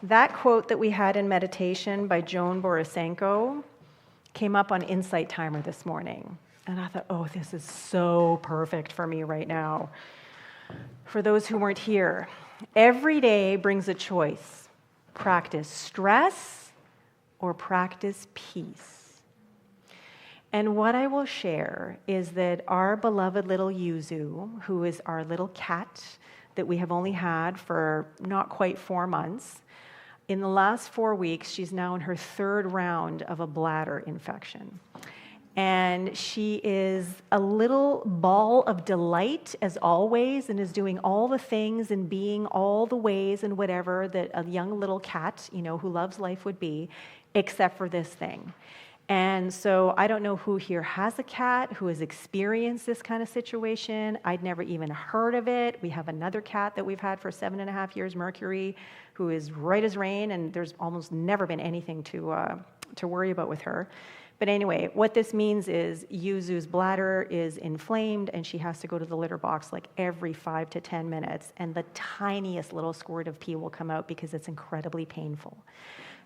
That quote that we had in meditation by Joan Borysenko came up on Insight Timer this morning. And I thought, oh, this is so perfect for me right now. For those who weren't here, every day brings a choice. Practice stress or practice peace. And what I will share is that our beloved little Yuzu, who is our little cat that we have only had for not quite 4 months, in the last 4 weeks, she's now in her 3rd round of a bladder infection. And she is a little ball of delight, as always, and is doing all the things and being all the ways and whatever that a young little cat, who loves life would be, except for this thing. And so I don't know who here has a cat, who has experienced this kind of situation. I'd never even heard of it. We have another cat that we've had for 7.5 years, Mercury, who is right as rain, and there's almost never been anything to worry about with her. But anyway, what this means is Yuzu's bladder is inflamed, and she has to go to the litter box like every 5 to 10 minutes, and the tiniest little squirt of pee will come out because it's incredibly painful.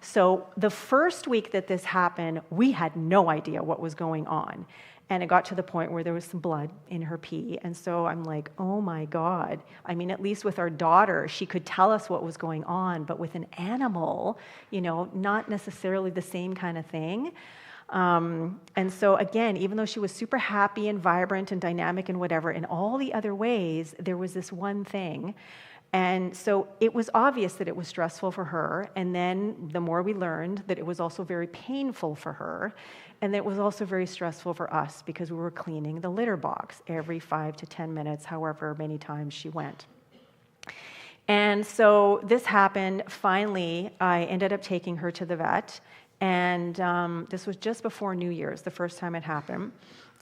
So the first week that this happened, we had no idea what was going on. And it got to the point where there was some blood in her pee. And so I'm like, oh my God. I mean, at least with our daughter, she could tell us what was going on. But with an animal, not necessarily the same kind of thing. And so again, even though she was super happy and vibrant and dynamic and whatever, in all the other ways, there was this one thing. And so it was obvious that it was stressful for her. And then the more we learned that it was also very painful for her. And that it was also very stressful for us because we were cleaning the litter box every 5 to 10 minutes, however many times she went. And so this happened. Finally, I ended up taking her to the vet. And this was just before New Year's, the first time it happened.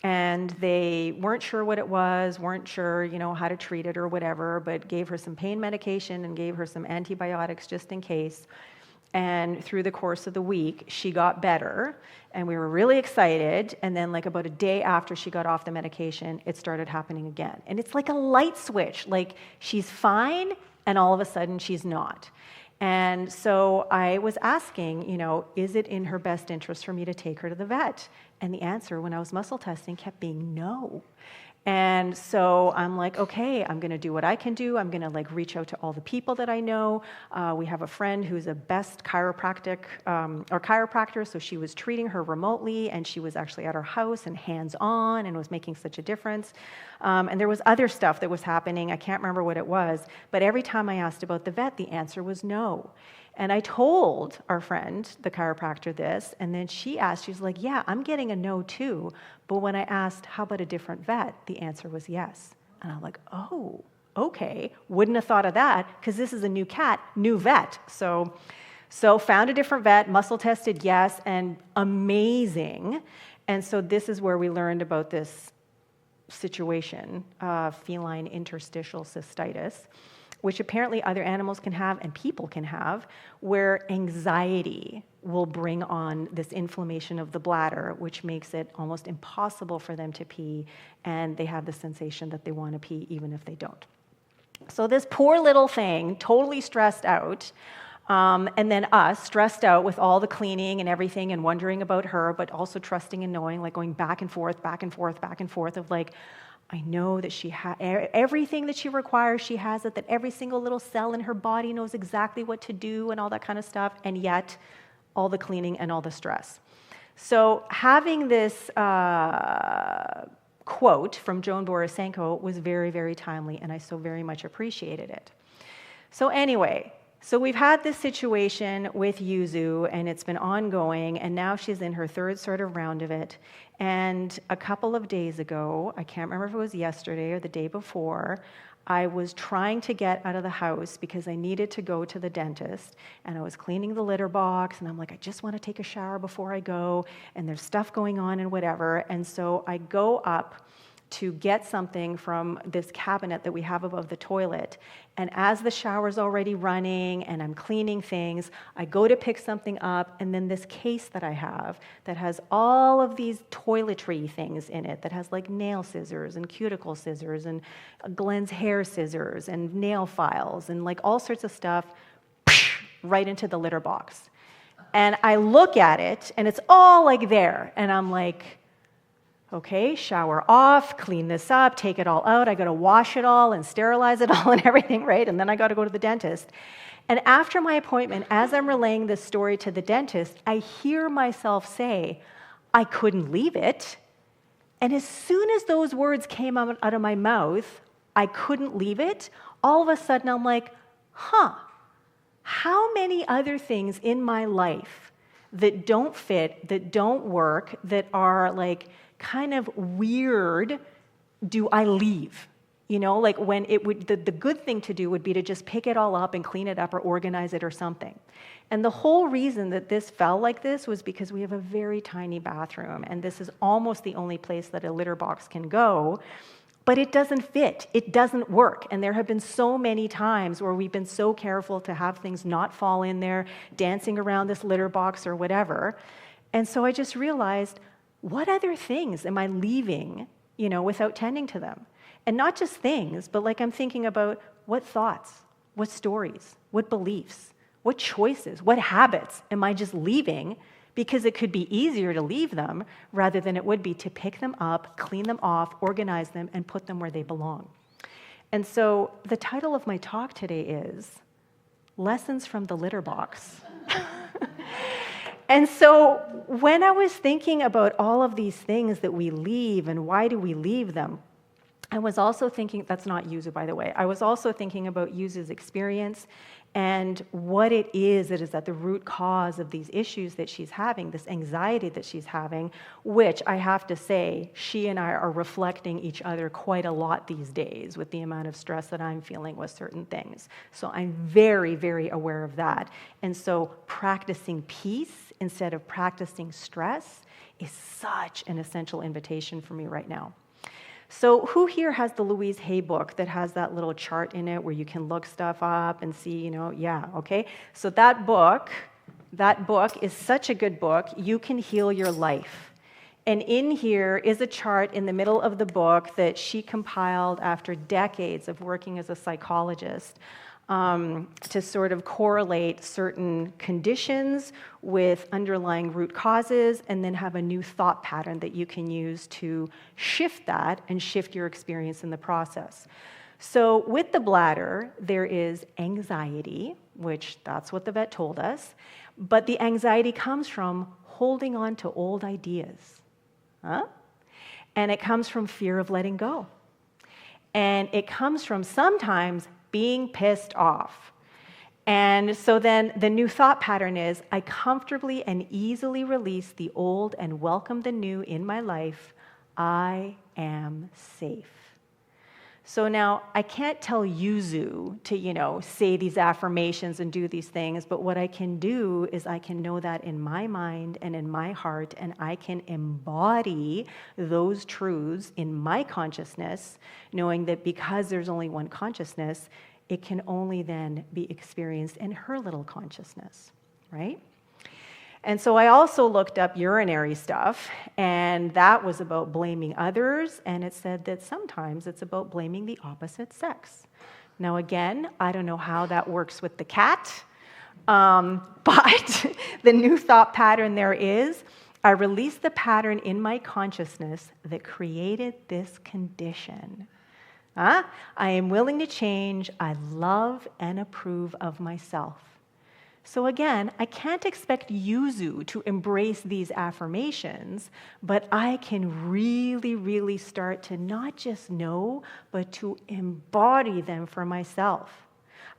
And they weren't sure what it was, weren't sure, how to treat it or whatever, but gave her some pain medication and gave her some antibiotics just in case. And through the course of the week, she got better, and we were really excited. And then about a day after she got off the medication, it started happening again. And it's like a light switch, like she's fine, and all of a sudden she's not. And so I was asking, is it in her best interest for me to take her to the vet? And the answer, when I was muscle testing, kept being no. And so I'm like, okay, I'm going to do what I can do. I'm going to reach out to all the people that I know. We have a friend who's a best chiropractor, so she was treating her remotely, and she was actually at her house and hands-on and was making such a difference. And there was other stuff that was happening. I can't remember what it was, but every time I asked about the vet, the answer was no. And I told our friend, the chiropractor, this, and then she was like, yeah, I'm getting a no too. But when I asked, how about a different vet? The answer was yes. And I'm like, oh, okay. Wouldn't have thought of that, because this is a new cat, new vet. So found a different vet, muscle tested, yes, and amazing. And so this is where we learned about this situation, feline interstitial cystitis, which apparently other animals can have and people can have, where anxiety will bring on this inflammation of the bladder, which makes it almost impossible for them to pee, and they have the sensation that they want to pee even if they don't. So this poor little thing, totally stressed out, and then us, stressed out with all the cleaning and everything and wondering about her, but also trusting and knowing, going back and forth of I know that she has everything that she requires, she has it, that every single little cell in her body knows exactly what to do and all that kind of stuff, and yet all the cleaning and all the stress. So having this quote from Joan Borysenko was very, very timely, and I so very much appreciated it. So anyway, we've had this situation with Yuzu, and it's been ongoing, and now she's in her 3rd sort of round of it. And a couple of days ago, I can't remember if it was yesterday or the day before, I was trying to get out of the house because I needed to go to the dentist, and I was cleaning the litter box, and I'm like, I just want to take a shower before I go, and there's stuff going on and whatever. And so I go up to get something from this cabinet that we have above the toilet. And as the shower's already running and I'm cleaning things, I go to pick something up, and then this case that I have that has all of these toiletry things in it, that has nail scissors and cuticle scissors and Glenn's hair scissors and nail files and all sorts of stuff, right into the litter box. And I look at it, and it's all like there. And I'm like, okay, shower off, clean this up, take it all out. I got to wash it all and sterilize it all and everything, right? And then I got to go to the dentist. And after my appointment, as I'm relaying this story to the dentist, I hear myself say, I couldn't leave it. And as soon as those words came out of my mouth, I couldn't leave it, all of a sudden I'm like, how many other things in my life that don't fit, that don't work, that are like kind of weird, do I leave? You know, like when it would, the good thing to do would be to just pick it all up and clean it up or organize it or something. And the whole reason that this felt like this was because we have a very tiny bathroom, and this is almost the only place that a litter box can go, but it doesn't fit, it doesn't work. And there have been so many times where we've been so careful to have things not fall in there, dancing around this litter box or whatever. And so I just realized, what other things am I leaving, you know, without tending to them? And not just things, but like I'm thinking about what thoughts, what stories, what beliefs, what choices, what habits am I just leaving because it could be easier to leave them rather than it would be to pick them up, clean them off, organize them, and put them where they belong. And so the title of my talk today is Lessons from the Litter Box. And so when I was thinking about all of these things that we leave and why do we leave them, I was also thinking, that's not Yuzu, by the way. I was also thinking about Yuzu's experience and what it is that is at the root cause of these issues that she's having, this anxiety that she's having, which I have to say, she and I are reflecting each other quite a lot these days with the amount of stress that I'm feeling with certain things. So I'm very, very aware of that. And so practicing peace instead of practicing stress is such an essential invitation for me right now. So who here has the Louise Hay book that has that little chart in it where you can look stuff up and see, you know, yeah, okay? So that book is such a good book. You Can Heal Your Life. And in here is a chart in the middle of the book that she compiled after decades of working as a psychologist to sort of correlate certain conditions with underlying root causes and then have a new thought pattern that you can use to shift that and shift your experience in the process. So with the bladder, there is anxiety, which that's what the vet told us, but the anxiety comes from holding on to old ideas. And it comes from fear of letting go. And it comes from sometimes being pissed off. And so then the new thought pattern is, I comfortably and easily release the old and welcome the new in my life. I am safe. So now I can't tell Yuzu to, you know, say these affirmations and do these things, but what I can do is I can know that in my mind and in my heart, and I can embody those truths in my consciousness, knowing that because there's only one consciousness, it can only then be experienced in her little consciousness, right? And so I also looked up urinary stuff, and that was about blaming others, and it said that sometimes it's about blaming the opposite sex. Now again, I don't know how that works with the cat, but the new thought pattern there is, I release the pattern in my consciousness that created this condition. I am willing to change. I love and approve of myself. So again, I can't expect Yuzu to embrace these affirmations, but I can really, really start to not just know, but to embody them for myself.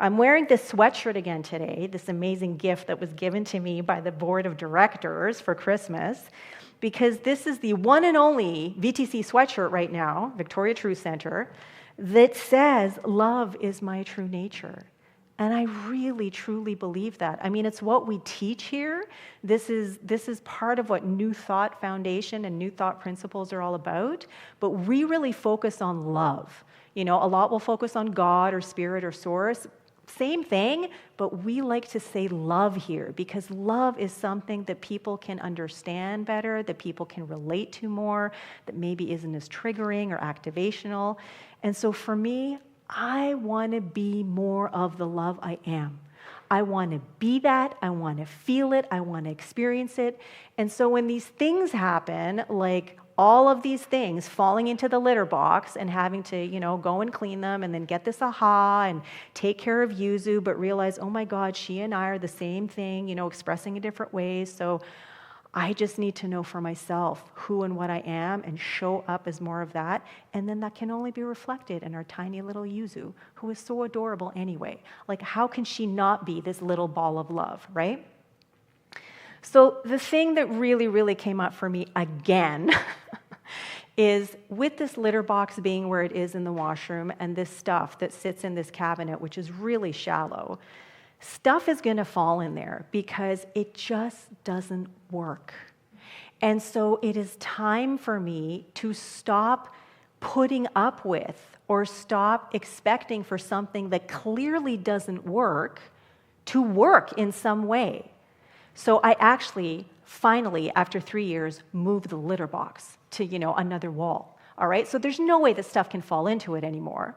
I'm wearing this sweatshirt again today, this amazing gift that was given to me by the board of directors for Christmas, because this is the one and only VTC sweatshirt right now, Victoria Truth Center, that says, love is my true nature. And I really, truly believe that. I mean, it's what we teach here. This is part of what New Thought Foundation and New Thought Principles are all about. But we really focus on love. You know, a lot will focus on God or spirit or source. Same thing, but we like to say love here because love is something that people can understand better, that people can relate to more, that maybe isn't as triggering or activational. And so for me, I want to be more of the love I am. I want to be that. I want to feel it. I want to experience it. And so when these things happen, like all of these things falling into the litter box and having to, go and clean them and then get this aha and take care of Yuzu, but realize, oh my God, she and I are the same thing, expressing in different ways. So I just need to know for myself who and what I am and show up as more of that. And then that can only be reflected in our tiny little Yuzu, who is so adorable anyway. Like, how can she not be this little ball of love, right? So the thing that really, really came up for me again is with this litter box being where it is in the washroom and this stuff that sits in this cabinet, which is really shallow, stuff is going to fall in there because it just doesn't work. And so it is time for me to stop putting up with or stop expecting for something that clearly doesn't work to work in some way. So I actually, finally, after 3 years, moved the litter box to, another wall. All right? So there's no way that stuff can fall into it anymore.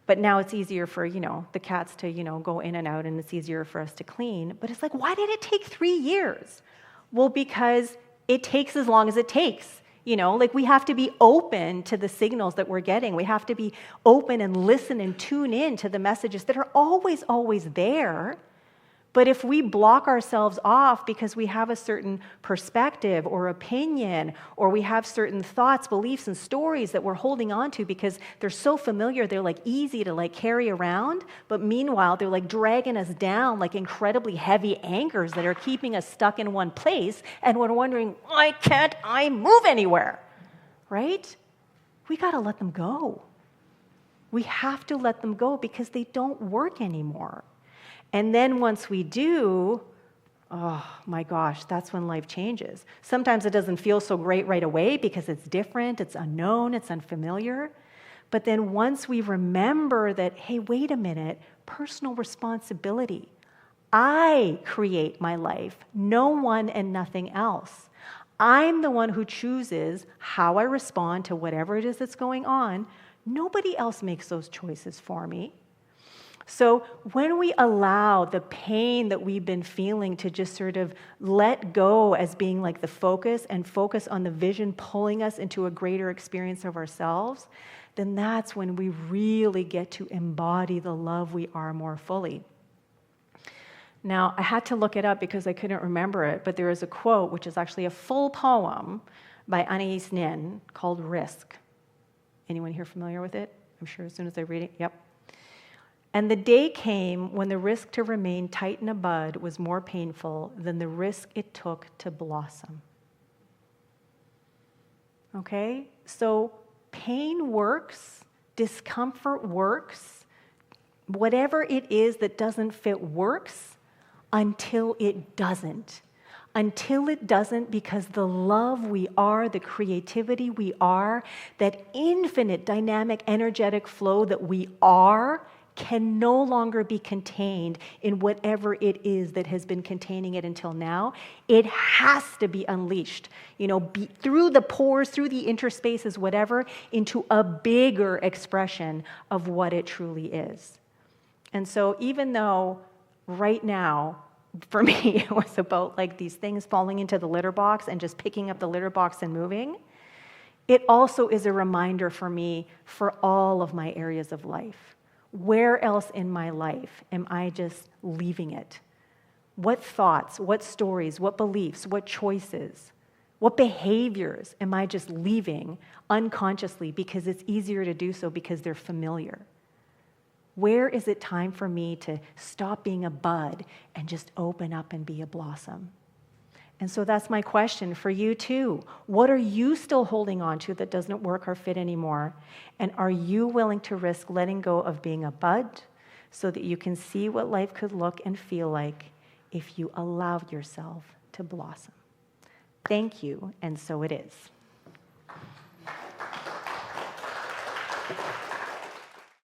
But now it's easier for, the cats to, go in and out, and it's easier for us to clean. But it's like, why did it take 3 years? Well, because it takes as long as it takes. We have to be open to the signals that we're getting. We have to be open and listen and tune in to the messages that are always, always there. But if we block ourselves off because we have a certain perspective or opinion, or we have certain thoughts, beliefs, and stories that we're holding on to because they're so familiar, they're like easy to like carry around, but meanwhile, they're like dragging us down like incredibly heavy anchors that are keeping us stuck in one place, and we're wondering, why can't I move anywhere? Right? We got to let them go. We have to let them go because they don't work anymore. And then once we do, oh my gosh, that's when life changes. Sometimes it doesn't feel so great right away because it's different, it's unknown, it's unfamiliar. But then once we remember that, hey, wait a minute, personal responsibility. I create my life, no one and nothing else. I'm the one who chooses how I respond to whatever it is that's going on. Nobody else makes those choices for me. So when we allow the pain that we've been feeling to just sort of let go as being like the focus and focus on the vision pulling us into a greater experience of ourselves, then that's when we really get to embody the love we are more fully. Now, I had to look it up because I couldn't remember it, but there is a quote, which is actually a full poem by Anais Nin called Risk. Anyone here familiar with it? I'm sure as soon as I read it, yep. And the day came when the risk to remain tight in a bud was more painful than the risk it took to blossom. Okay? So pain works, discomfort works, whatever it is that doesn't fit works until it doesn't. Until it doesn't, because the love we are, the creativity we are, that infinite dynamic energetic flow that we are, can no longer be contained in whatever it is that has been containing it until now. It has to be unleashed, through the pores, through the interspaces, whatever, into a bigger expression of what it truly is. And so even though right now, for me, it was about like these things falling into the litter box and just picking up the litter box and moving, it also is a reminder for me for all of my areas of life. Where else in my life am I just leaving it? What thoughts, what stories, what beliefs, what choices, what behaviors am I just leaving unconsciously because it's easier to do so because they're familiar? Where is it time for me to stop being a bud and just open up and be a blossom? And so that's my question for you too. What are you still holding on to that doesn't work or fit anymore? And are you willing to risk letting go of being a bud so that you can see what life could look and feel like if you allowed yourself to blossom? Thank you, and so it is.